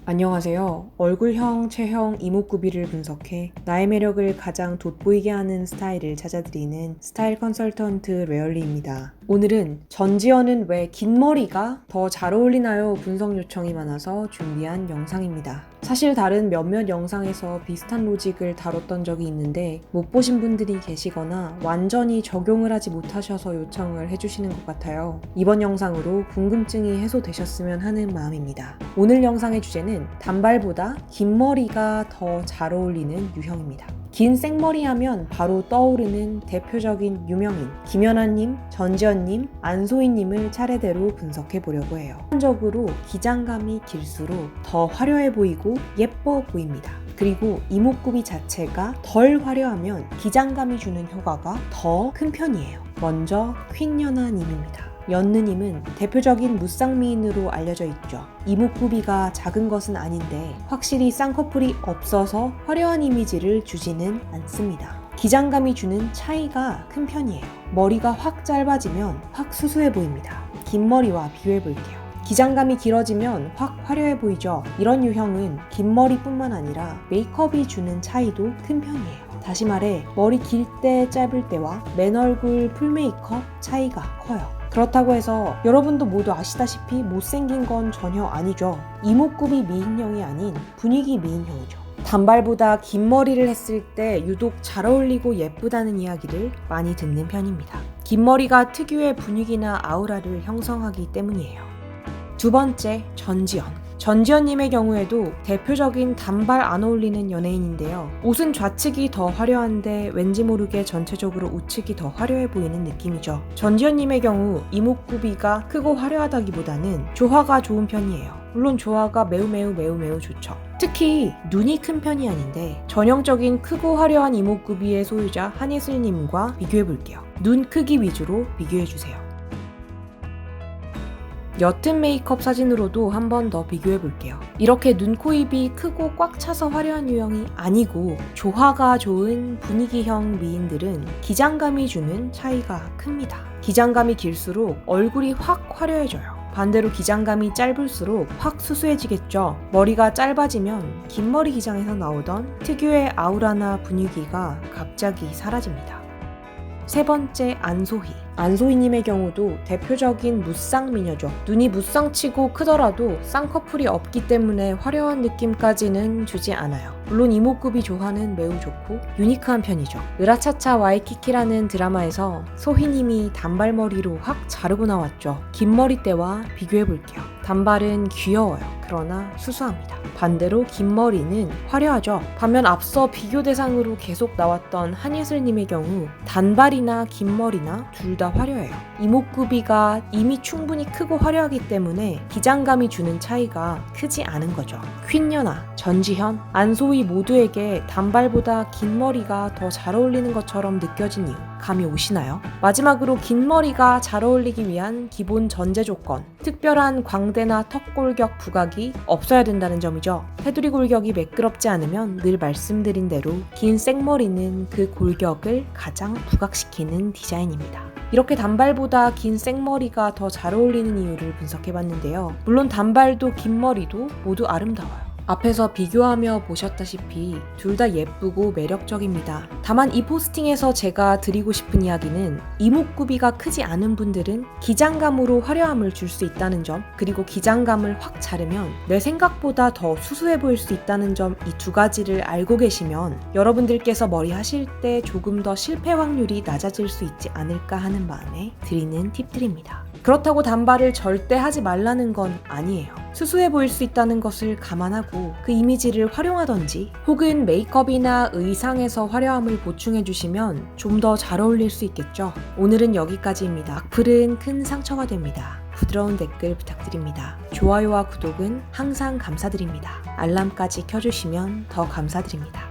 안녕하세요. 얼굴형, 체형, 이목구비를 분석해 나의 매력을 가장 돋보이게 하는 스타일을 찾아드리는 스타일 컨설턴트 레얼리입니다. 오늘은 전지현은 왜 긴 머리가 더 잘 어울리나요? 분석 요청이 많아서 준비한 영상입니다. 사실 다른 몇몇 영상에서 비슷한 로직을 다뤘던 적이 있는데 못 보신 분들이 계시거나 완전히 적용을 하지 못하셔서 요청을 해주시는 것 같아요. 이번 영상으로 궁금증이 해소되셨으면 하는 마음입니다. 오늘 영상의 주제는 단발보다 긴 머리가 더 잘 어울리는 유형입니다. 긴 생머리 하면 바로 떠오르는 대표적인 유명인 김연아님, 전지현님, 안소희님을 차례대로 분석해 보려고 해요. 일반적으로 기장감이 길수록 더 화려해 보이고 예뻐 보입니다. 그리고 이목구비 자체가 덜 화려하면 기장감이 주는 효과가 더 큰 편이에요. 먼저 퀸연아님입니다. 연느님은 대표적인 무쌍미인으로 알려져 있죠. 이목구비가 작은 것은 아닌데 확실히 쌍꺼풀이 없어서 화려한 이미지를 주지는 않습니다. 기장감이 주는 차이가 큰 편이에요. 머리가 확 짧아지면 확 수수해 보입니다. 긴 머리와 비교해 볼게요. 기장감이 길어지면 확 화려해 보이죠. 이런 유형은 긴 머리뿐만 아니라 메이크업이 주는 차이도 큰 편이에요. 다시 말해 머리 길 때 짧을 때와 맨 얼굴 풀 메이크업 차이가 커요. 그렇다고 해서 여러분도 모두 아시다시피 못생긴 건 전혀 아니죠. 이목구비 미인형이 아닌 분위기 미인형이죠. 단발보다 긴 머리를 했을 때 유독 잘 어울리고 예쁘다는 이야기를 많이 듣는 편입니다. 긴 머리가 특유의 분위기나 아우라를 형성하기 때문이에요. 두 번째, 전지현. 전지현님의 경우에도 대표적인 단발 안 어울리는 연예인인데요. 옷은 좌측이 더 화려한데 왠지 모르게 전체적으로 우측이 더 화려해 보이는 느낌이죠. 전지현님의 경우 이목구비가 크고 화려하다기보다는 조화가 좋은 편이에요. 물론 조화가 매우 좋죠. 특히 눈이 큰 편이 아닌데 전형적인 크고 화려한 이목구비의 소유자 한예슬님과 비교해볼게요. 눈 크기 위주로 비교해주세요. 옅은 메이크업 사진으로도 한 번 더 비교해 볼게요. 이렇게 눈, 코, 입이 크고 꽉 차서 화려한 유형이 아니고 조화가 좋은 분위기형 미인들은 기장감이 주는 차이가 큽니다. 기장감이 길수록 얼굴이 확 화려해져요. 반대로 기장감이 짧을수록 확 수수해지겠죠. 머리가 짧아지면 긴 머리 기장에서 나오던 특유의 아우라나 분위기가 갑자기 사라집니다. 세 번째, 안소희. 안소희님의 경우도 대표적인 무쌍미녀죠. 눈이 무쌍치고 크더라도 쌍꺼풀이 없기 때문에 화려한 느낌까지는 주지 않아요. 물론 이목구비 조화는 매우 좋고 유니크한 편이죠. 으라차차 와이키키라는 드라마에서 소희님이 단발머리로 확 자르고 나왔죠. 긴 머리 때와 비교해볼게요. 단발은 귀여워요. 그러나 수수합니다. 반대로 긴 머리는 화려하죠. 반면 앞서 비교 대상으로 계속 나왔던 한예슬님의 경우 단발이나 긴 머리나 둘 다 화려해요. 이목구비가 이미 충분히 크고 화려하기 때문에 기장감이 주는 차이가 크지 않은 거죠. 퀸연아, 전지현, 안소희 모두에게 단발보다 긴 머리가 더 잘 어울리는 것처럼 느껴진 이유 감이 오시나요? 마지막으로 긴 머리가 잘 어울리기 위한 기본 전제 조건, 특별한 광대나 턱골격 부각이 없어야 된다는 점이죠. 테두리 골격이 매끄럽지 않으면 늘 말씀드린 대로 긴 생머리는 그 골격을 가장 부각시키는 디자인입니다. 이렇게 단발보다 긴 생머리가 더 잘 어울리는 이유를 분석해봤는데요. 물론 단발도 긴 머리도 모두 아름다워요. 앞에서 비교하며 보셨다시피 둘 다 예쁘고 매력적입니다. 다만 이 포스팅에서 제가 드리고 싶은 이야기는 이목구비가 크지 않은 분들은 기장감으로 화려함을 줄 수 있다는 점, 그리고 기장감을 확 자르면 내 생각보다 더 수수해 보일 수 있다는 점, 이 두 가지를 알고 계시면 여러분들께서 머리 하실 때 조금 더 실패 확률이 낮아질 수 있지 않을까 하는 마음에 드리는 팁들입니다. 그렇다고 단발을 절대 하지 말라는 건 아니에요. 수수해 보일 수 있다는 것을 감안하고 그 이미지를 활용하던지 혹은 메이크업이나 의상에서 화려함을 보충해주시면 좀 더 잘 어울릴 수 있겠죠. 오늘은 여기까지입니다. 악플은 큰 상처가 됩니다. 부드러운 댓글 부탁드립니다. 좋아요와 구독은 항상 감사드립니다. 알람까지 켜주시면 더 감사드립니다.